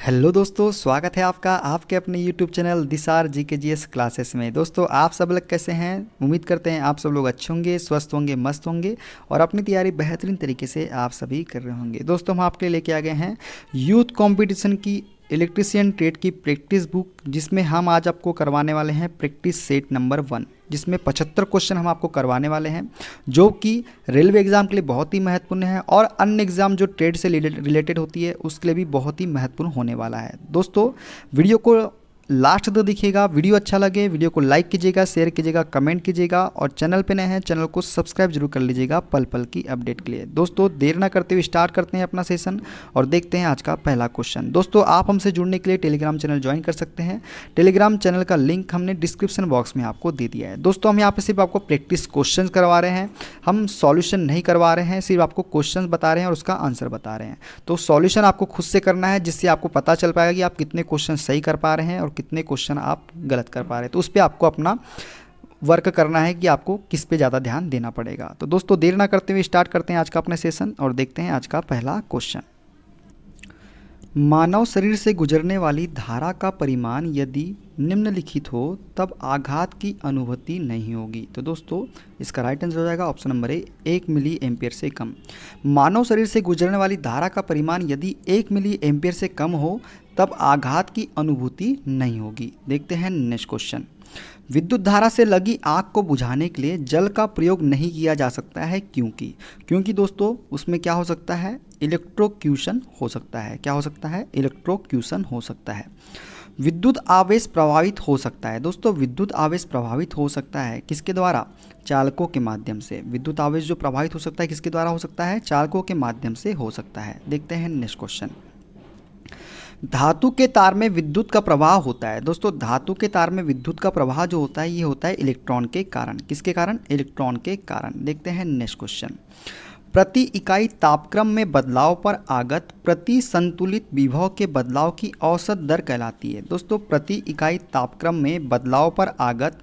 Hello दोस्तों, स्वागत है आपका आपके अपने यूट्यूब चैनल दिसार GKGS क्लासेस में। दोस्तों, आप सब लोग कैसे हैं? उम्मीद करते हैं आप सब लोग अच्छे होंगे, स्वस्थ होंगे, मस्त होंगे और अपनी तैयारी बेहतरीन तरीके से आप सभी कर रहे होंगे। दोस्तों, हम आपके लिए लेके आ गए हैं यूथ कंपटीशन की इलेक्ट्रीशियन ट्रेड की प्रैक्टिस बुक, जिसमें हम आज आपको करवाने वाले हैं प्रैक्टिस सेट नंबर 1, जिसमें 75 क्वेश्चन हम आपको करवाने वाले हैं, जो कि रेलवे एग्ज़ाम के लिए बहुत ही महत्वपूर्ण है और अन्य एग्ज़ाम जो ट्रेड से रिलेटेड होती है उसके लिए भी बहुत ही महत्वपूर्ण होने वाला है। दोस्तों, वीडियो को लास्ट तक देखिएगा। वीडियो अच्छा लगे वीडियो को लाइक कीजिएगा, शेयर कीजिएगा, कमेंट कीजिएगा और चैनल पे नए हैं चैनल को सब्सक्राइब जरूर कर लीजिएगा पल पल की अपडेट के लिए। दोस्तों, देर ना करते हुए स्टार्ट करते हैं अपना सेशन और देखते हैं आज का पहला क्वेश्चन। दोस्तों, आप हमसे जुड़ने के लिए टेलीग्राम चैनल ज्वाइन कर सकते हैं। टेलीग्राम चैनल का लिंक हमने डिस्क्रिप्शन बॉक्स में आपको दे दिया है। दोस्तों, हम यहाँ पे सिर्फ आपको प्रैक्टिस क्वेश्चन करवा रहे हैं, हम सॉल्यूशन नहीं करवा रहे हैं, सिर्फ आपको क्वेश्चन बता रहे हैं और उसका आंसर बता रहे हैं। तो सॉल्यूशन आपको खुद से करना है, जिससे आपको पता चल पाएगा कि आप कितने क्वेश्चन सही कर पा रहे हैं और कितने क्वेश्चन आप गलत कर पा रहे हैं। तो उस पर आपको अपना वर्क करना है कि आपको किस पे ज़्यादा ध्यान देना पड़ेगा। तो दोस्तों, देर ना करते हुए स्टार्ट करते हैं आज का अपना सेशन और देखते हैं आज का पहला क्वेश्चन। मानव शरीर से गुजरने वाली धारा का परिमाण यदि निम्नलिखित हो तब आघात की अनुभूति नहीं होगी। तो दोस्तों, इसका राइट आंसर हो जाएगा option number A, 1 milli ampere से कम। मानव शरीर से गुजरने वाली धारा का परिमाण यदि 1 मिली एम्पियर से कम हो तब आघात की अनुभूति नहीं होगी। देखते हैं नेक्स्ट क्वेश्चन। विद्युत धारा से लगी आग को बुझाने के लिए जल का प्रयोग नहीं किया जा सकता है, क्योंकि दोस्तों उसमें क्या हो सकता है, इलेक्ट्रोक्यूशन हो सकता है। क्या हो सकता है? इलेक्ट्रोक्यूशन हो सकता है। विद्युत आवेश प्रभावित हो सकता है। दोस्तों, विद्युत आवेश प्रभावित हो सकता है किसके द्वारा? चालकों के माध्यम से। विद्युत आवेश जो प्रभावित हो सकता है किसके द्वारा हो सकता है? चालकों के माध्यम से हो सकता है। देखते हैं नेक्स्ट क्वेश्चन। धातु के तार में विद्युत का प्रवाह होता है। दोस्तों, धातु के तार में विद्युत का प्रवाह जो होता है ये होता है इलेक्ट्रॉन के कारण। किसके कारण? इलेक्ट्रॉन के कारण। देखते हैं नेक्स्ट क्वेश्चन। प्रति इकाई तापक्रम में बदलाव पर आगत प्रति संतुलित विभव के बदलाव की औसत दर कहलाती है। दोस्तों, प्रति इकाई तापक्रम में बदलाव पर आगत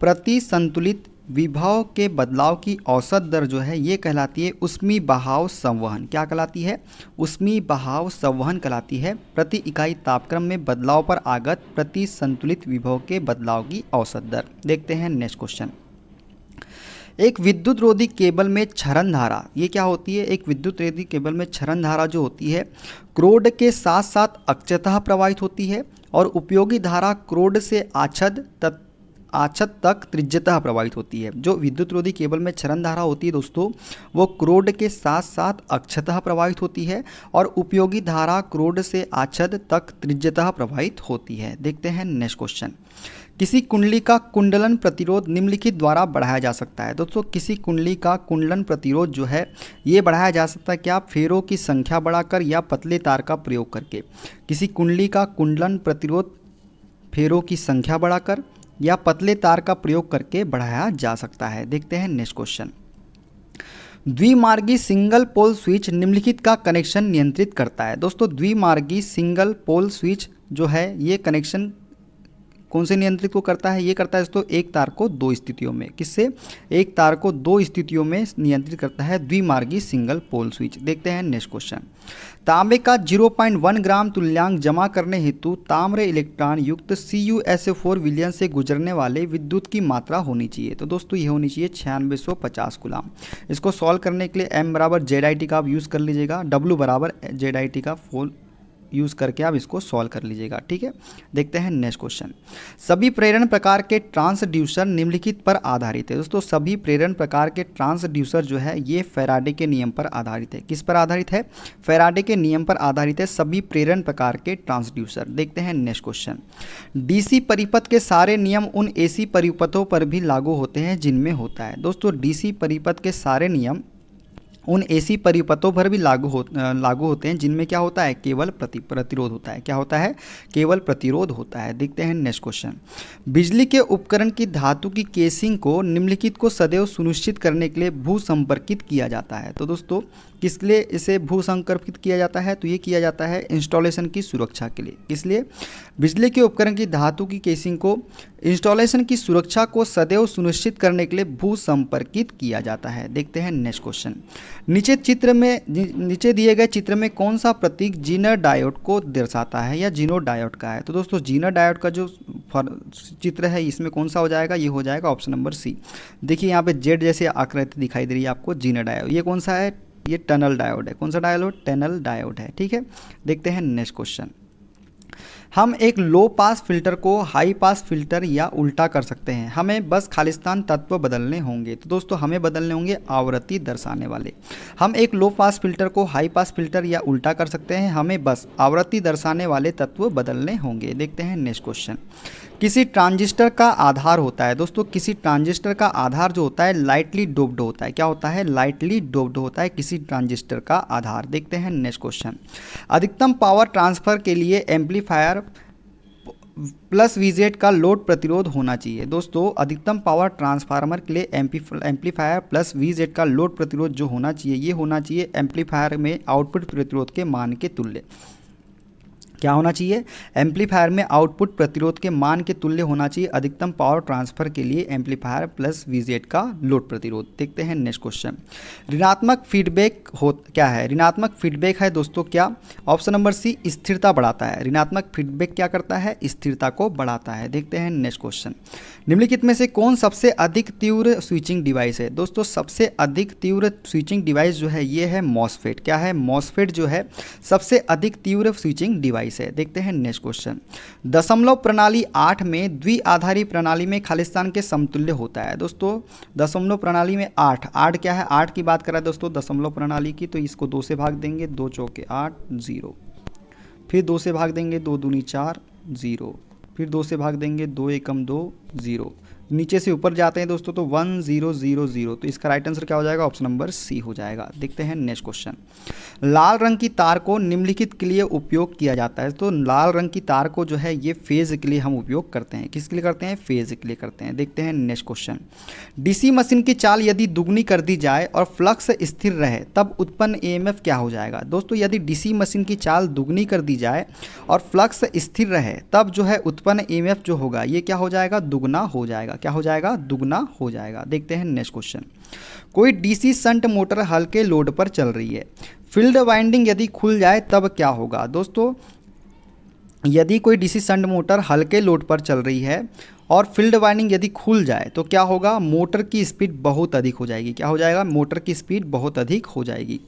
प्रति संतुलित विभव के बदलाव की औसत दर जो है ये कहलाती है ऊष्मीय बहाव संवहन। क्या कहलाती है? ऊष्मीय बहाव संवहन कहलाती है प्रति इकाई तापक्रम में बदलाव पर आगत प्रति संतुलित विभव के बदलाव की औसत दर। देखते हैं नेक्स्ट क्वेश्चन। एक विद्युत रोधी केबल में क्षरण धारा, ये क्या होती है? एक विद्युत रोधी केबल में क्षरण धारा जो होती है क्रोड के साथ साथ अक्षतः प्रवाहित होती है और उपयोगी धारा क्रोड से आछद तक त्रिज्यतः प्रवाहित होती है। जो विद्युत रोधी केबल में क्षरण धारा होती है दोस्तों, वो क्रोड के साथ साथ अक्षतः प्रवाहित होती है और उपयोगी धारा क्रोड से आछद तक त्रिज्यतः प्रवाहित होती है। देखते हैं नेक्स्ट क्वेश्चन। किसी कुंडली का कुंडलन प्रतिरोध निम्नलिखित द्वारा बढ़ाया जा सकता है। दोस्तों, किसी कुंडली का कुंडलन प्रतिरोध जो है ये बढ़ाया जा सकता है क्या? फेरों की संख्या बढ़ाकर या पतले तार का प्रयोग करके। किसी कुंडली का कुंडलन प्रतिरोध फेरों की संख्या बढ़ाकर या पतले तार का प्रयोग करके बढ़ाया जा सकता है। देखते हैं नेक्स्ट क्वेश्चन। द्विमार्गी सिंगल पोल स्विच निम्नलिखित का कनेक्शन नियंत्रित करता है। दोस्तों, द्विमार्गी सिंगल पोल स्विच जो है ये कनेक्शन कौन से नियंत्रित को करता है? ये करता है दोस्तों एक तार को दो स्थितियों में। किससे? एक तार को दो स्थितियों में नियंत्रित करता है द्विमार्गी सिंगल पोल स्विच। देखते हैं नेक्स्ट क्वेश्चन। तांबे का 0.1 ग्राम तुल्यांक जमा करने हेतु ताम्र इलेक्ट्रॉन युक्त CuSO4 विलयन से गुजरने वाले विद्युत की मात्रा होनी चाहिए। तो दोस्तों, ये होनी चाहिए 9650 कूलाम। इसको सॉल्व करने के लिए M बराबर ZIT का आप यूज़ कर लीजिएगा, W बराबर ZIT का फोल यूज़ करके आप इसको सॉल्व कर लीजिएगा। ठीक है, देखते हैं नेक्स्ट क्वेश्चन। सभी प्रेरण प्रकार के ट्रांसड्यूसर निम्नलिखित पर आधारित है। दोस्तों, सभी प्रेरण प्रकार के ट्रांसड्यूसर जो है ये फैराडे के नियम पर आधारित है। किस पर आधारित है? फैराडे के नियम पर आधारित है सभी प्रेरण प्रकार के ट्रांसड्यूसर। देखते हैं नेक्स्ट क्वेश्चन। DC परिपथ के सारे नियम उन AC परिपथों पर भी लागू होते हैं जिनमें होता है। दोस्तों, DC परिपथ के सारे नियम उन AC परिपथों पर भी लागू होते हैं जिनमें क्या होता है? केवल प्रतिरोध होता है। क्या होता है? केवल प्रतिरोध होता है। देखते हैं नेक्स्ट क्वेश्चन। बिजली के उपकरण की धातु की केसिंग को निम्नलिखित को सदैव सुनिश्चित करने के लिए भू संपर्कित किया जाता है। तो दोस्तों, किस लिए इसे भू संपर्कित किया जाता है? तो ये किया जाता है इंस्टॉलेशन की सुरक्षा के लिए। किस लिए? बिजली के उपकरण की धातु की केसिंग को इंस्टॉलेशन की सुरक्षा को सदैव सुनिश्चित करने के लिए भू संपर्कित किया जाता है। देखते हैं नेक्स्ट क्वेश्चन। नीचे दिए गए चित्र में कौन सा प्रतीक जीनर डायोड को दर्शाता है या जीनोर डायोड का है। तो दोस्तों जीनर डायोड का जो चित्र है इसमें कौन सा हो जाएगा, ये हो जाएगा ऑप्शन नंबर सी। देखिए यहाँ पे जेड जैसे आकृति दिखाई दे रही है आपको, जीनर डायोड। ये कौन सा है, ये टनल डायोड है। कौन सा डायोड, टनल डायोड है। ठीक है, देखते हैं नेक्स्ट क्वेश्चन। हम एक लो पास फिल्टर को हाई पास फिल्टर या उल्टा कर सकते हैं, हमें बस खालिस्तान तत्व बदलने होंगे। तो दोस्तों हमें बदलने होंगे आवृत्ति दर्शाने वाले। हम एक लो पास फिल्टर को हाई पास फिल्टर या उल्टा कर सकते हैं, हमें बस आवृत्ति दर्शाने वाले तत्व बदलने होंगे। देखते हैं नेक्स्ट क्वेश्चन। किसी ट्रांजिस्टर का आधार होता है, दोस्तों किसी ट्रांजिस्टर का आधार जो होता है लाइटली डोप्ड होता है। क्या होता है, लाइटली डोप्ड होता है किसी ट्रांजिस्टर का आधार। देखते हैं नेक्स्ट क्वेश्चन। अधिकतम पावर ट्रांसफर के लिए एम्पलीफायर प्लस वीजेड का लोड प्रतिरोध होना चाहिए। दोस्तों अधिकतम पावर ट्रांसफार्मर के लिए एम्पलीफायर प्लस वीजेड का लोड प्रतिरोध जो होना चाहिए, ये होना चाहिए एम्पलीफायर में आउटपुट प्रतिरोध के मान के तुल्य। क्या होना चाहिए, एम्पलीफायर में आउटपुट प्रतिरोध के मान के तुल्य होना चाहिए अधिकतम पावर ट्रांसफर के लिए एम्पलीफायर प्लस वीजेड का लोड प्रतिरोध। देखते हैं नेक्स्ट क्वेश्चन। ऋणात्मक फीडबैक हो क्या है, ऋणात्मक फीडबैक है दोस्तों क्या, ऑप्शन नंबर सी स्थिरता बढ़ाता है। ऋणात्मक फीडबैक क्या करता है, स्थिरता को बढ़ाता है। देखते हैं नेक्स्ट क्वेश्चन। निम्नलिखित में से कौन सबसे अधिक तीव्र स्विचिंग डिवाइस है। दोस्तों सबसे अधिक तीव्र स्विचिंग डिवाइस जो है ये है मॉसफेट। क्या है, मॉसफेट जो है सबसे अधिक तीव्र स्विचिंग डिवाइस है। देखते हैं नेक्स्ट क्वेश्चन। दशमलव प्रणाली 8 में द्विआधारी प्रणाली में खालिस्तान के समतुल्य होता है। दोस्तों दशमलव प्रणाली में 8 क्या है, 8 की बात करें दोस्तों दशमलव प्रणाली की, तो इसको 2 से भाग देंगे, 2 चौके 8 0, फिर 2 से भाग देंगे, 2 दूनी 4 0, फिर 2 से भाग देंगे, 2 एकम 2 0, नीचे से ऊपर जाते हैं दोस्तों तो 1 0 0 0, तो इसका राइट आंसर क्या हो जाएगा, ऑप्शन नंबर सी हो जाएगा। देखते हैं नेक्स्ट क्वेश्चन। लाल रंग की तार को निम्नलिखित के लिए उपयोग किया जाता है। तो लाल रंग की तार को जो है ये फेज के लिए हम उपयोग करते हैं। किसके लिए करते हैं, फेज के लिए करते हैं। देखते हैं नेक्स्ट क्वेश्चन। डीसी मशीन की चाल यदि दुगनी कर दी जाए और फ्लक्स स्थिर रहे तब उत्पन्न ईएमएफ क्या हो जाएगा। दोस्तों यदि डीसी मशीन की चाल दुगनी कर दी जाए और फ्लक्स स्थिर रहे तब जो है उत्पन्न ईएमएफ जो होगा ये क्या हो जाएगा, दुगना हो जाएगा। क्या हो जाएगा, दुगना हो जाएगा। देखते हैं नेक्स्ट क्वेश्चन। कोई डीसी शंट मोटर हल्के लोड पर चल रही है, फील्ड वाइंडिंग यदि खुल जाए तब क्या होगा। दोस्तों यदि कोई डीसी शंट मोटर हल्के लोड पर चल रही है और फील्ड वाइंडिंग यदि खुल जाए तो क्या होगा, मोटर की स्पीड बहुत अधिक हो जाएगी। क्या हो जाएगा, मोटर की स्पीड बहुत अधिक हो जाएगी।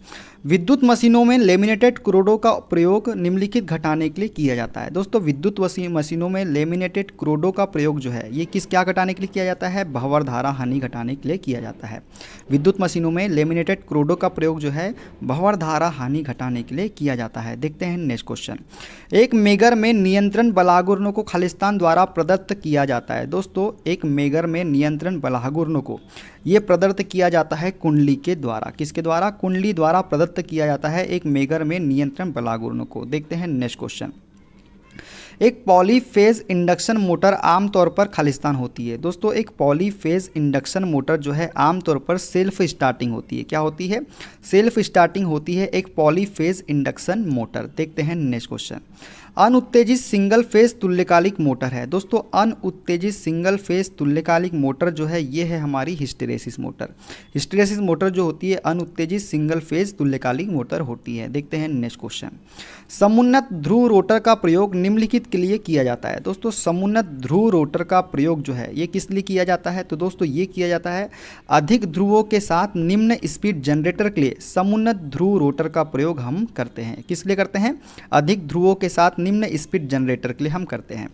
विद्युत मशीनों में लेमिनेटेड क्रोडो का प्रयोग निम्नलिखित घटाने के लिए किया जाता है। दोस्तों विद्युत मशीनों में लेमिनेटेड क्रोडो का प्रयोग जो है ये क्या घटाने के लिए किया जाता है, भंवर धारा हानि घटाने के लिए किया जाता है। विद्युत मशीनों में लेमिनेटेड क्रोडो का प्रयोग जो है भंवर धारा हानि घटाने के लिए किया जाता है। देखते हैं नेक्स्ट क्वेश्चन। एक मेगर में नियंत्रण बलागुर्नों को खालिस्तान द्वारा प्रदत्त किया जाता है। दोस्तों एक मेगर में नियंत्रण बलागुर्नों को ये प्रदत्त किया जाता है कुंडली के द्वारा। किसके द्वारा, कुंडली द्वारा प्रदत्त किया जाता है एक मेगर में नियंत्रण बलागुर्नों को। देखते हैं नेक्स्ट क्वेश्चन। एक पॉलीफेज इंडक्शन मोटर आमतौर पर खालिस्तान होती है। दोस्तों एक पॉलीफेज इंडक्शन मोटर जो है आमतौर पर सेल्फ स्टार्टिंग होती है। क्या होती है, सेल्फ स्टार्टिंग होती है एक पॉलीफेज इंडक्शन मोटर। देखते हैं नेक्स्ट क्वेश्चन। अनउत्तेजित सिंगल फेज तुल्यकालिक मोटर है। दोस्तों अनउत्तेजित सिंगल फेज तुल्यकालिक मोटर जो है ये है हमारी हिस्टेरेसिस मोटर। हिस्टेरेसिस मोटर जो होती है अनउत्तेजित सिंगल फेज तुल्यकालिक मोटर होती है। देखते हैं नेक्स्ट क्वेश्चन। समुन्नत ध्रुव रोटर का प्रयोग निम्नलिखित के लिए किया जाता है। दोस्तों समुन्नत ध्रुव रोटर का प्रयोग जो है ये किस लिए किया जाता है, तो दोस्तों ये किया जाता है अधिक ध्रुवों के साथ निम्न स्पीड जनरेटर के लिए समुन्नत ध्रुव रोटर का प्रयोग हम करते हैं। किस लिए करते हैं, अधिक ध्रुवों के साथ निम्न स्पीड जनरेटर के लिए हम करते हैं।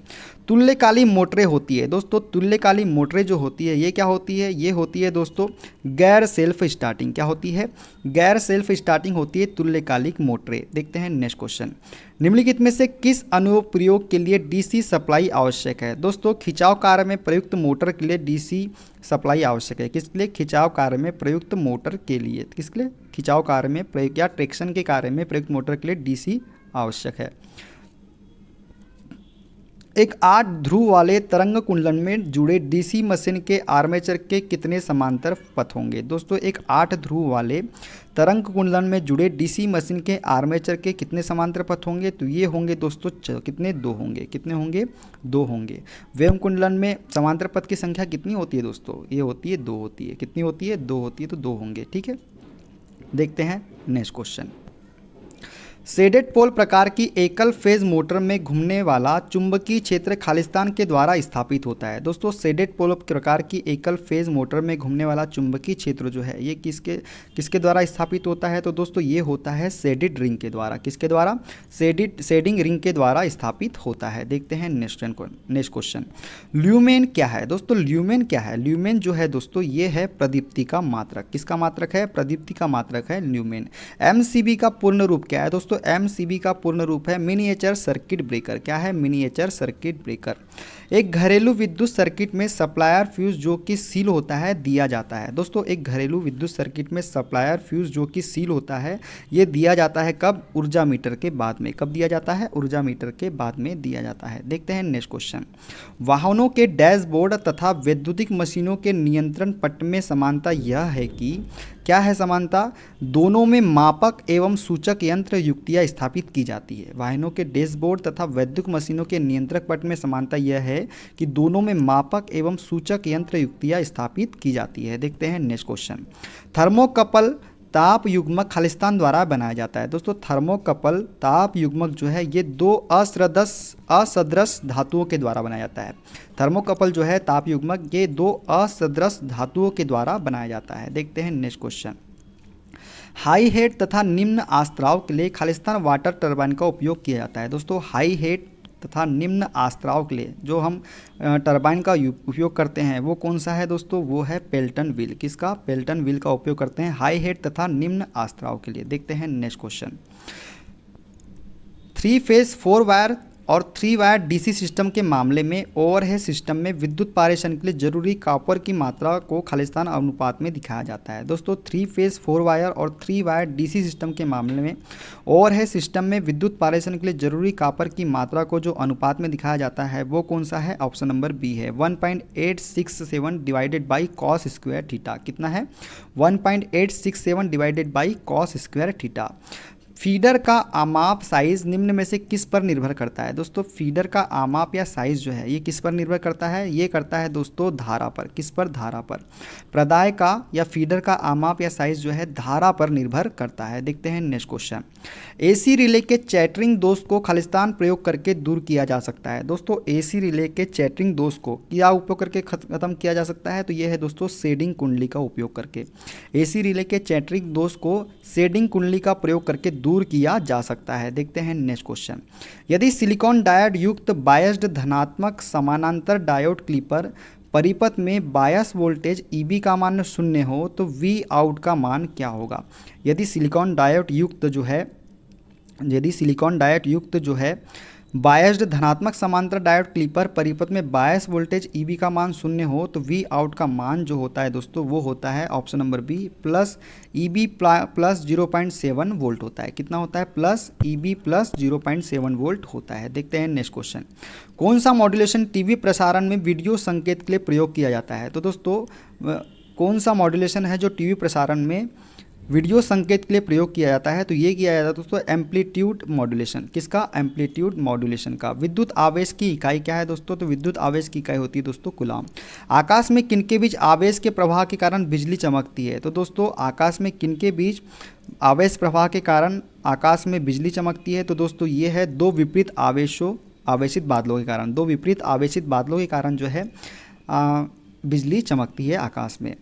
तुल्यकाली मोटरें होती है। दोस्तों तुल्यकाली मोटरें जो होती है ये क्या होती है, ये होती है दोस्तों गैर सेल्फ स्टार्टिंग। क्या होती है, गैर सेल्फ स्टार्टिंग होती है तुल्यकालिक मोटरें। देखते हैं नेक्स्ट क्वेश्चन। निम्नलिखित में से किस अनुप्रयोग के लिए डीसी सप्लाई आवश्यक है। दोस्तों खिंचाव कार्य में प्रयुक्त मोटर के लिए डीसी सप्लाई आवश्यक है। किसके लिए, खिंचाव कार्य में प्रयुक्त मोटर के लिए। किसके लिए, खिंचाव कार्य में प्रयुक्त या ट्रेक्शन के कार्य में प्रयुक्त मोटर के लिए डीसी आवश्यक है। एक 8 ध्रुव वाले तरंग कुंडलन में जुड़े डीसी मशीन के आर्मेचर के कितने समांतर पथ होंगे। दोस्तों एक 8 ध्रुव वाले तरंग कुंडलन में जुड़े डीसी मशीन के आर्मेचर के कितने समांतर पथ होंगे, तो ये होंगे दोस्तों कितने, 2 होंगे। कितने होंगे, 2 होंगे। वेव कुंडलन में समांतर पथ की संख्या कितनी होती है दोस्तों, ये होती है 2 होती है। कितनी होती है, 2 होती है, तो 2 होंगे। ठीक है, देखते हैं नेक्स्ट क्वेश्चन। शेडेड पोल प्रकार की एकल फेज मोटर में घूमने वाला चुंबकीय क्षेत्र खालिस्तान के द्वारा स्थापित होता है। दोस्तों शेडेड पोल प्रकार की एकल फेज मोटर में घूमने वाला चुंबकीय क्षेत्र जो है ये किसके किसके द्वारा स्थापित होता है? तो दोस्तों ये होता है शेडेड रिंग के द्वारा। किसके द्वारा? शेडिंग रिंग के द्वारा स्थापित होता है। देखते हैं नेक्स्ट क्वेश्चन। ल्यूमेन क्या है? दोस्तों ल्यूमेन क्या है? ल्यूमेन जो है दोस्तों ये है प्रदीप्ति का मात्रक। किसका मात्रक है? प्रदीप्ति का मात्रक है ल्यूमेन। एमसीबी का पूर्ण रूप क्या है? दोस्तों एमसीबी का पूर्ण रूप है मिनिएचर सर्किट ब्रेकर। क्या है? Miniature circuit breaker. एक घरेलू विद्युत सर्किट में सप्लायर फ्यूज जो कि सील होता है दिया जाता है। दोस्तों एक घरेलू विद्युत सर्किट में सप्लायर फ्यूज जो कि सील होता है ये दिया जाता है कब? ऊर्जा मीटर के बाद में। कब दिया जाता है? ऊर्जा मीटर के बाद में दिया जाता है। देखते हैं नेक्स्ट क्वेश्चन। वाहनों के डैशबोर्ड तथा वैद्युतिक मशीनों के नियंत्रण पट में समानता यह है कि क्या है समानता? दोनों में मापक एवं सूचक यंत्र युक्तियाँ स्थापित की जाती है। वाहनों के डैशबोर्ड तथा वैद्युतिक मशीनों के नियंत्रक पट में समानता यह है कि दोनों में मापक एवं सूचक यंत्र युक्तियाँ स्थापित की जाती है। देखते हैं नेक्स्ट क्वेश्चन। थर्मोकपल ताप युग्मक खालिस्तान द्वारा बनाया जाता है। दोस्तों थर्मोकपल ताप युग्मक जो है ये दो असदृश धातुओं के द्वारा बनाया जाता है। थर्मोकपल जो है ताप युग्मक ये दो असदृश धातुओं के द्वारा बनाया जाता है। देखते हैं नेक्स्ट क्वेश्चन। हाई हेड तथा निम्न आस्त्राव के लिए खालिस्तान वाटर टरबाइन का उपयोग किया जाता है। दोस्तों हाई हेड तथा निम्न आस्त्राव के लिए जो हम टरबाइन का उपयोग करते हैं वो कौन सा है? दोस्तों वो है पेल्टन व्हील। किसका? पेल्टन व्हील का उपयोग करते हैं हाई हेड तथा निम्न आस्त्राव के लिए। देखते हैं नेक्स्ट क्वेश्चन। 3 फेज 4 वायर और 3 वायर डीसी सिस्टम के मामले में ओवरहेड सिस्टम में विद्युत पारेषण के लिए जरूरी कॉपर की मात्रा को खालिस्तान अनुपात में दिखाया जाता है। दोस्तों 3 फेज 4 वायर और 3 वायर डीसी सिस्टम के मामले में ओवरहेड सिस्टम में विद्युत पारेषण के लिए जरूरी कॉपर की मात्रा को जो अनुपात में दिखाया जाता है वो कौन सा है? ऑप्शन नंबर बी है 1.867 divided by cos square theta. कितना है? 1.867 divided by cos square theta. Feeder का आमाप साइज निम्न में से किस पर निर्भर करता है? दोस्तों फीडर का आमाप या साइज जो है ये किस पर निर्भर करता है? ये करता है दोस्तों धारा पर। किस पर? धारा पर। प्रदाय का या फीडर का आमाप या साइज जो है धारा पर निर्भर करता है। देखते हैं नेक्स्ट क्वेश्चन। एसी रिले के चैटरिंग दोष को खालिस्तान प्रयोग करके दूर किया जा सकता है। दोस्तों एसी रिले के चैटरिंग दोष को क्या उपयोग करके खत्म किया जा सकता है? तो ये है दोस्तों शेडिंग कुंडली का उपयोग करके। एसी रिले के चैटरिंग दोष को शेडिंग कुंडली का प्रयोग करके दूर किया जा सकता है। देखते हैं नेक्स्ट क्वेश्चन। यदि सिलिकॉन डायोड युक्त बायस्ड धनात्मक समानांतर डायोड क्लिपर परिपथ में बायस वोल्टेज EB का मान 0 हो तो V आउट का मान क्या होगा? यदि सिलिकॉन डायोड युक्त जो है बायस्ड धनात्मक समांतर डायोड क्लिपर परिपथ में बायस वोल्टेज EB का मान 0 हो तो V आउट का मान जो होता है दोस्तों वो होता है option number B plus EB plus 0.7 volt होता है। कितना होता है? प्लस EB प्लस 0.7 वोल्ट होता है। देखते हैं नेक्स्ट क्वेश्चन। कौन सा मॉड्यूलेशन टीवी प्रसारण में वीडियो संकेत के लिए प्रयोग किया जाता है? तो दोस्तों कौन सा मॉड्यूलेशन है जो टीवी प्रसारण में वीडियो संकेत के लिए प्रयोग किया जाता है? तो ये किया जाता है दोस्तों एम्पलीट्यूड मॉड्यूलेशन। किसका? एम्पलीट्यूड मॉड्यूलेशन का। विद्युत आवेश की इकाई क्या है दोस्तों? तो विद्युत आवेश की इकाई होती है दोस्तों कूलाम। आकाश में किनके बीच आवेश के प्रवाह के कारण बिजली चमकती है? तो दोस्तों आकाश में किनके बीच आवेश प्रवाह के कारण आकाश में बिजली चमकती है? तो दोस्तों ये है दो विपरीत आवेशित बादलों के कारण। दो विपरीत आवेशित बादलों के कारण जो है बिजली चमकती है आकाश में।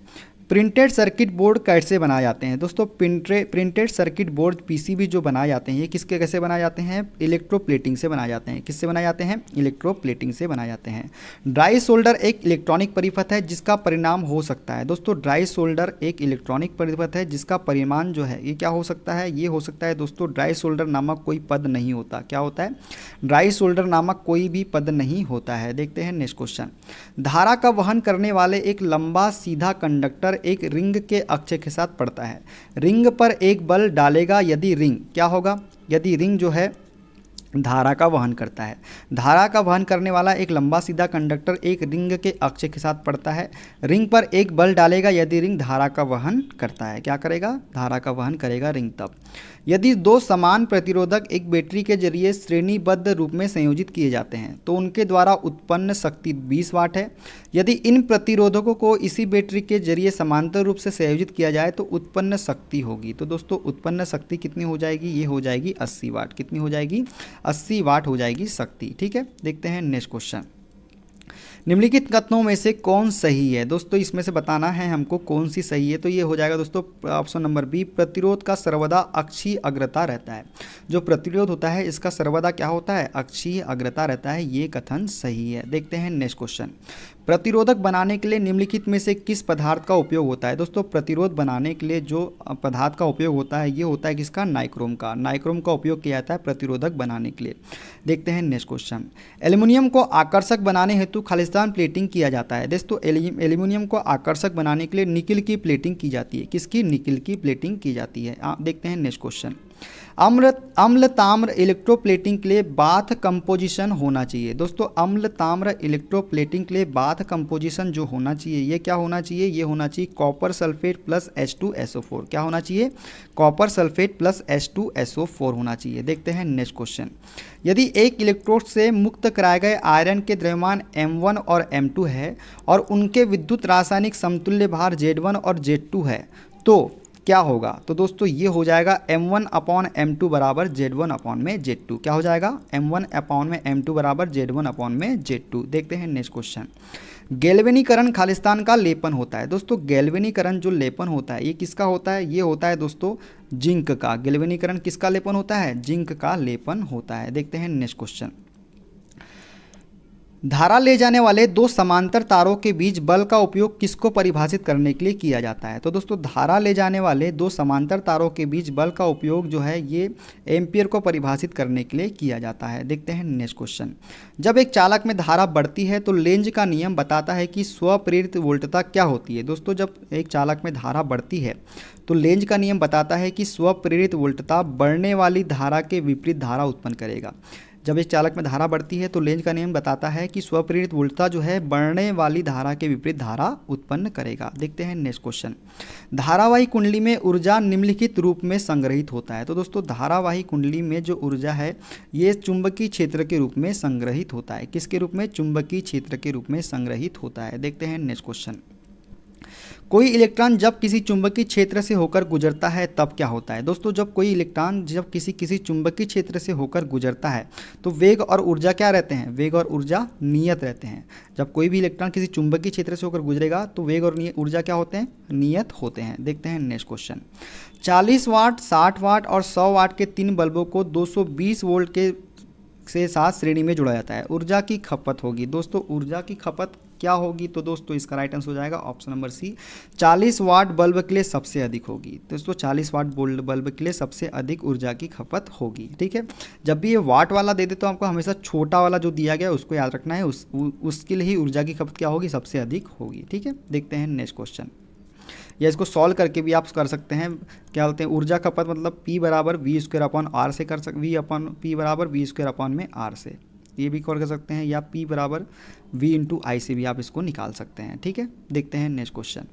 प्रिंटेड सर्किट बोर्ड कैसे बनाए जाते हैं? दोस्तों प्रिंटेड सर्किट बोर्ड PCB जो बनाए जाते हैं ये किसके कैसे बनाए जाते हैं? इलेक्ट्रोप्लेटिंग से बनाए जाते हैं। किससे बनाए जाते हैं? इलेक्ट्रोप्लेटिंग से बनाए जाते हैं। ड्राई सोल्डर एक इलेक्ट्रॉनिक परिपथ है जिसका परिणाम हो सकता है। दोस्तों ड्राई सोल्डर एक इलेक्ट्रॉनिक परिपथ है जिसका परिमाण जो है ये क्या हो सकता है? ये हो सकता है दोस्तों ड्राई सोल्डर नामक कोई पद नहीं होता। क्या होता है? ड्राई सोल्डर नामक कोई भी पद नहीं होता है। देखते हैं नेक्स्ट क्वेश्चन। धारा का वहन करने वाले एक लंबा सीधा कंडक्टर एक रिंग के अक्ष के साथ पड़ता है। रिंग पर एक बल डालेगा यदि रिंग क्या होगा? यदि रिंग जो है धारा का वहन करता है। धारा का वहन करने वाला एक लंबा सीधा कंडक्टर एक रिंग के अक्ष के साथ पड़ता है। रिंग पर एक बल डालेगा यदि रिंग धारा का वहन करता है। क्या करेगा? धारा का वहन करेगा रिंग तब। यदि दो समान प्रतिरोधक एक बैटरी के जरिए श्रेणीबद्ध रूप में संयोजित किए जाते हैं तो उनके द्वारा उत्पन्न शक्ति 20 वाट है। यदि इन प्रतिरोधकों को इसी बैटरी के जरिए समांतर रूप से संयोजित किया जाए तो उत्पन्न शक्ति होगी, तो दोस्तों उत्पन्न शक्ति कितनी हो जाएगी? ये हो जाएगी 80 वाट। कितनी हो जाएगी? 80 वाट हो जाएगी शक्ति। ठीक है, देखते हैं नेक्स्ट क्वेश्चन। निम्नलिखित कथनों में से कौन सही है? दोस्तों इसमें से बताना है हमको कौन सी सही है। तो ये हो जाएगा दोस्तों ऑप्शन नंबर बी, प्रतिरोध का सर्वदा अक्षीय अग्रता रहता है। जो प्रतिरोध होता है इसका सर्वदा क्या होता है? अक्षीय अग्रता रहता है। ये कथन सही है। देखते हैं नेक्स्ट क्वेश्चन। प्रतिरोधक बनाने के लिए निम्नलिखित में से किस पदार्थ का उपयोग होता है? दोस्तों प्रतिरोध बनाने के लिए जो पदार्थ का उपयोग होता है ये होता है किसका? नाइक्रोम का। नाइक्रोम का उपयोग किया जाता है प्रतिरोधक बनाने के लिए। देखते हैं नेक्स्ट क्वेश्चन। एल्यूमिनियम को आकर्षक बनाने हेतु खालिस्तान प्लेटिंग किया जाता है। दोस्तों एल्यूमिनियम को आकर्षक बनाने के लिए निकिल की प्लेटिंग की जाती है। किसकी? निकिल की प्लेटिंग की जाती है। देखते हैं नेक्स्ट क्वेश्चन। अम्ल ताम्र इलेक्ट्रोप्लेटिंग के लिए बाथ कंपोजिशन होना चाहिए। दोस्तों अम्ल ताम्र इलेक्ट्रोप्लेटिंग के लिए बाथ कंपोजिशन जो होना चाहिए ये क्या होना चाहिए? ये होना चाहिए कॉपर सल्फेट प्लस H2SO4। क्या होना चाहिए? कॉपर सल्फेट प्लस H2SO4 होना चाहिए। देखते हैं नेक्स्ट क्वेश्चन। यदि एक इलेक्ट्रोड से मुक्त कराए गए आयरन के द्रव्यमान M1 और M2 है और उनके विद्युत रासायनिक समतुल्य भार Z1 और Z2 है तो क्या होगा? तो दोस्तों ये हो जाएगा M1 अपॉन M2 बराबर Z1 अपॉन में Z2। क्या हो जाएगा? M1 अपॉन में M2 बराबर Z1 अपॉन में Z2। देखते हैं नेक्स्ट क्वेश्चन। गैल्वेनीकरण खालिस्तान का लेपन होता है। दोस्तों गैल्वेनीकरण जो लेपन होता है ये किसका होता है? ये होता है दोस्तों जिंक का। गैल्वेनीकरण किसका लेपन होता है? जिंक का लेपन होता है। देखते हैं नेक्स्ट क्वेश्चन। धारा ले जाने वाले दो समांतर तारों के बीच बल का उपयोग किसको परिभाषित करने के लिए किया जाता है? तो दोस्तों धारा ले जाने वाले दो समांतर तारों के बीच बल का उपयोग जो है ये एम्पियर को परिभाषित करने के लिए किया जाता है। देखते हैं नेक्स्ट क्वेश्चन। जब एक चालक में धारा बढ़ती है तो लेंज का नियम बताता है कि स्वप्रेरित वोल्टता क्या होती है? दोस्तों जब एक चालक में धारा बढ़ती है तो लेंज का नियम बताता है कि स्वप्रेरित वोल्टता बढ़ने वाली धारा के विपरीत धारा उत्पन्न करेगा। जब एक चालक में धारा बढ़ती है तो लेंज का नियम बताता है कि स्वप्रेरित वोल्टता जो है बढ़ने वाली धारा के विपरीत धारा उत्पन्न करेगा। देखते हैं नेक्स्ट क्वेश्चन। धारावाही कुंडली में ऊर्जा निम्नलिखित रूप में संग्रहित होता है। तो दोस्तों धारावाही कुंडली में जो ऊर्जा है ये चुंबकीय क्षेत्र के रूप में संग्रहित होता है। किसके रूप में? चुंबकीय क्षेत्र के रूप में संग्रहित होता है। देखते हैं नेक्स्ट क्वेश्चन। कोई इलेक्ट्रॉन जब किसी चुंबकीय क्षेत्र से होकर गुजरता है तब क्या होता है? दोस्तों जब कोई इलेक्ट्रॉन जब किसी चुंबकीय क्षेत्र से होकर गुजरता है तो वेग और ऊर्जा क्या रहते हैं? वेग और ऊर्जा नियत रहते हैं। जब कोई भी इलेक्ट्रॉन किसी चुंबकीय क्षेत्र से होकर गुजरेगा तो वेग और ऊर्जा क्या होते हैं? नियत होते हैं। देखते हैं नेक्स्ट क्वेश्चन। 40 वाट, 60 वाट और 100 वाट के तीन बल्बों को 220 वोल्ट के से साथ श्रेणी में जोड़ा जाता है। ऊर्जा की खपत होगी। दोस्तों ऊर्जा की खपत क्या होगी? तो दोस्तों इसका राइट आंसर हो जाएगा option number C, 40 watt bulb के लिए सबसे अधिक होगी। दोस्तों 40 वाट बल्ब के लिए सबसे अधिक ऊर्जा की खपत होगी। ठीक है, जब भी ये वाट वाला दे दे तो आपको हमेशा छोटा वाला जो दिया गया उसको याद रखना है, उसके लिए ही ऊर्जा की खपत क्या होगी? सबसे अधिक होगी। ठीक है, देखते हैं नेक्स्ट क्वेश्चन। या इसको सॉल्व करके भी आप कर सकते हैं। क्या बोलते हैं? ऊर्जा खपत मतलब P बराबर V² अपॉन R से कर सकते, P बराबर V² अपॉन में R से ये भी कर सकते हैं, या P बराबर V इंटू I से भी आप इसको निकाल सकते हैं। ठीक है, देखते हैं नेक्स्ट क्वेश्चन।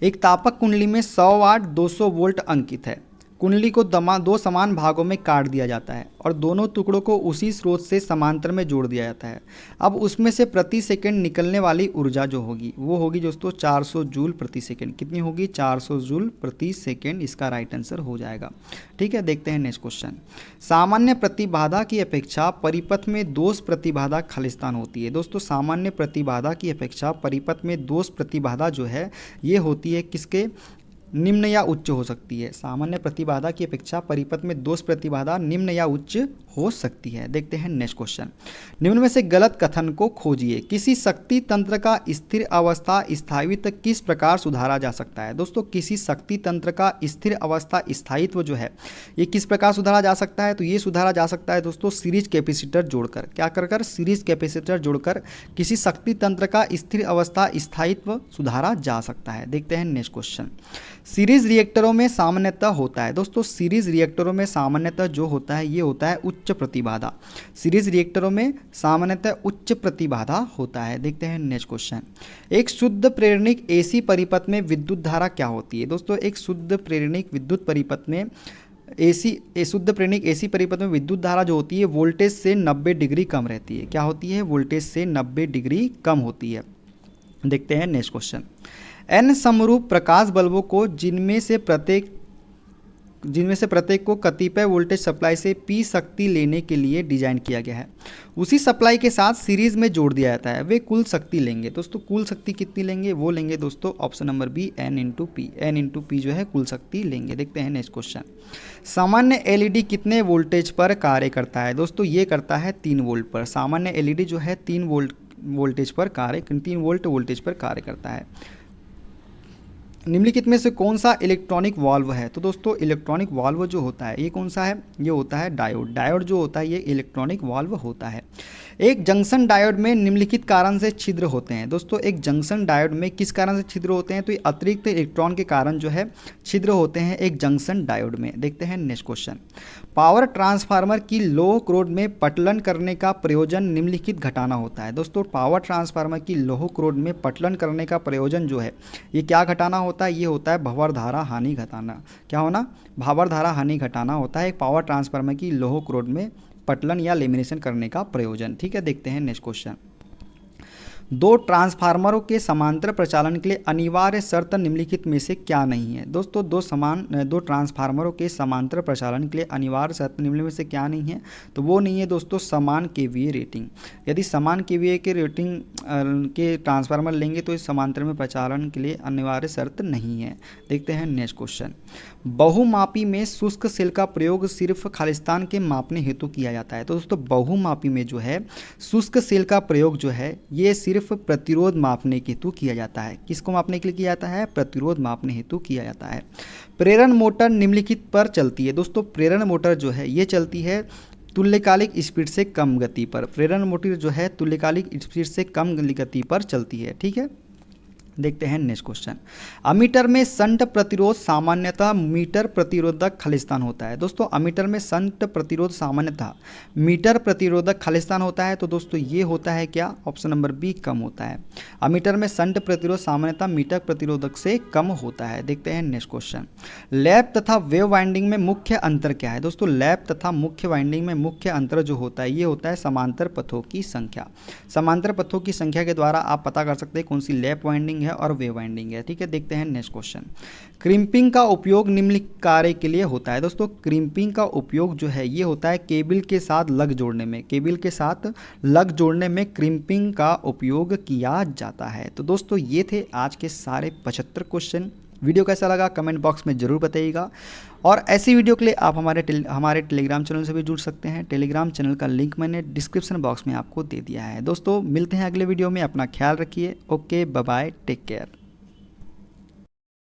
एक तापक कुंडली में 100 वाट 200 वोल्ट अंकित है। कुंडली को दो समान भागों में काट दिया जाता है और दोनों टुकड़ों को उसी स्रोत से समांतर में जोड़ दिया जाता है। अब उसमें से प्रति सेकंड निकलने वाली ऊर्जा जो होगी वो होगी दोस्तों 400 जूल प्रति सेकंड। कितनी होगी? 400 जूल प्रति सेकंड इसका राइट आंसर हो जाएगा। ठीक है, देखते हैं नेक्स्ट क्वेश्चन। सामान्य प्रतिबाधा की अपेक्षा परिपथ में दोष प्रतिबाधा खालिस्तान होती है। दोस्तों सामान्य प्रतिबाधा की अपेक्षा परिपथ में दोष प्रतिबाधा जो है ये होती है किसके? निम्न या उच्च हो सकती है। सामान्य प्रतिबाधा की अपेक्षा परिपथ में दोष प्रतिबाधा निम्न या उच्च हो सकती है। देखते हैं नेक्स्ट क्वेश्चन। निम्न में से गलत कथन को खोजिए। किसी शक्ति तंत्र का स्थिर अवस्था स्थायित्व किस प्रकार सुधारा जा सकता है? दोस्तों किसी शक्ति तंत्र का स्थिर अवस्था स्थायित्व जो है ये किस प्रकार सुधारा जा सकता है? तो ये सुधारा जा सकता है दोस्तों सीरीज कैपेसिटर जोड़कर। क्या कर सीरीज कैपेसिटर जोड़कर किसी शक्ति तंत्र का स्थिर अवस्था स्थायित्व सुधारा जा सकता है। देखते हैं नेक्स्ट क्वेश्चन। सीरीज रिएक्टरों में सामान्यतः होता है। दोस्तों सीरीज रिएक्टरों में सामान्यतः जो होता है ये होता है उच्च उच्च प्रतिबाधा। सीरीज रिएक्टरों में सामान्यतः उच्च प्रतिबाधा होता है। देखते हैं नेक्स्ट क्वेश्चन। एक शुद्ध प्रेरणिक एसी परिपथ में विद्युत धारा क्या होती है? दोस्तों एक शुद्ध प्रेरणिक विद्युत परिपथ में शुद्ध प्रेरणिक एसी परिपथ में विद्युत धारा जो होती है वोल्टेज से 90 डिग्री कम रहती है। क्या होती है? वोल्टेज से 90 डिग्री कम होती है। देखते हैं नेक्स्ट क्वेश्चन। एन समरूप प्रकाश बल्बों को जिनमें से प्रत्येक को कतिपय वोल्टेज सप्लाई से P शक्ति लेने के लिए डिजाइन किया गया है। उसी सप्लाई के साथ सीरीज में जोड़ दिया जाता है, वे कुल शक्ति लेंगे। दोस्तों कुल शक्ति कितनी लेंगे? वो लेंगे दोस्तों option number B N into P. N into P जो है कुल शक्ति लेंगे। देखते हैं नेक्स्ट क्वेश्चन। सामान्य एलईडी कितने वोल्टेज पर कार्य करता है? दोस्तों ये करता है 3 वोल्ट पर। सामान्य एलईडी जो है 3 वोल्ट वोल्ट वोल्टेज पर कार्य करता है। निम्नलिखित में से कौन सा इलेक्ट्रॉनिक वाल्व है? तो दोस्तों इलेक्ट्रॉनिक वाल्व जो होता है ये कौन सा है? ये होता है डायोड। डायोड जो होता है ये इलेक्ट्रॉनिक वाल्व होता है। एक जंक्शन डायोड में निम्नलिखित कारण से छिद्र होते हैं। दोस्तों एक जंक्शन डायोड में किस कारण से छिद्र होते हैं? तो ये अतिरिक्त इलेक्ट्रॉन के कारण जो है छिद्र होते हैं एक जंक्शन डायोड में। देखते हैं नेक्स्ट क्वेश्चन। पावर ट्रांसफार्मर की लोह क्रोड में पटलन करने का प्रयोजन निम्नलिखित घटाना होता है। दोस्तों पावर ट्रांसफार्मर की लोह क्रोड में पटलन करने का प्रयोजन जो है ये क्या घटाना होता है? ये होता है भंवर धारा हानि घटाना। क्या होना? भंवर धारा हानि घटाना होता है पावर ट्रांसफार्मर की लोह क्रोड में पटलन या लेमिनेशन करने का प्रयोजन। ठीक है, देखते हैं नेक्स्ट क्वेश्चन। दो ट्रांसफार्मरों के समांतर प्रचालन के लिए अनिवार्य शर्त निम्नलिखित में से क्या नहीं है? दोस्तों दो ट्रांसफार्मरों के समांतर प्रचालन के लिए अनिवार्य शर्त निम्नलिखित में से क्या नहीं है? तो वो नहीं है दोस्तों समान केवीए रेटिंग। यदि समान केवीए के रेटिंग के ट्रांसफार्मर लेंगे तो इस समांतर में प्रचालन के लिए अनिवार्य शर्त नहीं है। देखते हैं नेक्स्ट क्वेश्चन। बहुमापी में शुष्क सेल का प्रयोग सिर्फ खालिस्तान के मापने हेतु किया जाता है। तो दोस्तों बहुमापी में जो है शुष्क सेल का प्रयोग जो है ये सिर्फ प्रतिरोध मापने के हेतु किया जाता है। किसको मापने के लिए किया जाता है? प्रतिरोध मापने हेतु किया जाता है। प्रेरण मोटर निम्नलिखित पर चलती है। दोस्तों प्रेरण मोटर जो है ये चलती है तुल्यकालिक स्पीड से कम गति पर। प्रेरण मोटर जो है तुल्यकालिक स्पीड से कम गति पर चलती है। ठीक है, देखते हैं नेक्स्ट क्वेश्चन। अमीटर में शंट प्रतिरोध सामान्यतः मीटर प्रतिरोधक खालिस्तान होता है। दोस्तों अमीटर में शंट प्रतिरोध सामान्यतः मीटर प्रतिरोधक खालिस्तान होता है। तो दोस्तों ये होता है क्या? ऑप्शन नंबर बी कम होता है। अमीटर में शंट प्रतिरोध सामान्यतः मीटर प्रतिरोधक से कम होता है। देखते हैं नेक्स्ट क्वेश्चन। लैप तथा वेव वाइंडिंग में मुख्य अंतर क्या है? दोस्तों लैप तथा मुख्य वाइंडिंग में मुख्य अंतर जो होता है ये होता है समांतर पथों की संख्या। समांतर पथों की संख्या के द्वारा आप पता कर सकते हैं कौन सी लैप वाइंडिंग और वेव वाइंडिंग है। ठीक है, देखते हैं नेक्स्ट क्वेश्चन। क्रिम्पिंग का उपयोग निम्नलिखित कार्य के लिए होता है। दोस्तों क्रिम्पिंग का उपयोग जो है ये होता है केबल के साथ लग जोड़ने में। केबल के साथ लग जोड़ने में क्रिम्पिंग का उपयोग किया जाता है। तो दोस्तों ये थे आज के सारे 75 क्वेश्चन। वीडियो कैसा लगा कमेंट बॉक्स में ज़रूर बताइएगा। और ऐसी वीडियो के लिए आप हमारे टेलीग्राम चैनल से भी जुड़ सकते हैं। टेलीग्राम चैनल का लिंक मैंने डिस्क्रिप्शन बॉक्स में आपको दे दिया है। दोस्तों मिलते हैं अगले वीडियो में। अपना ख्याल रखिए। Okay, bye bye, take care.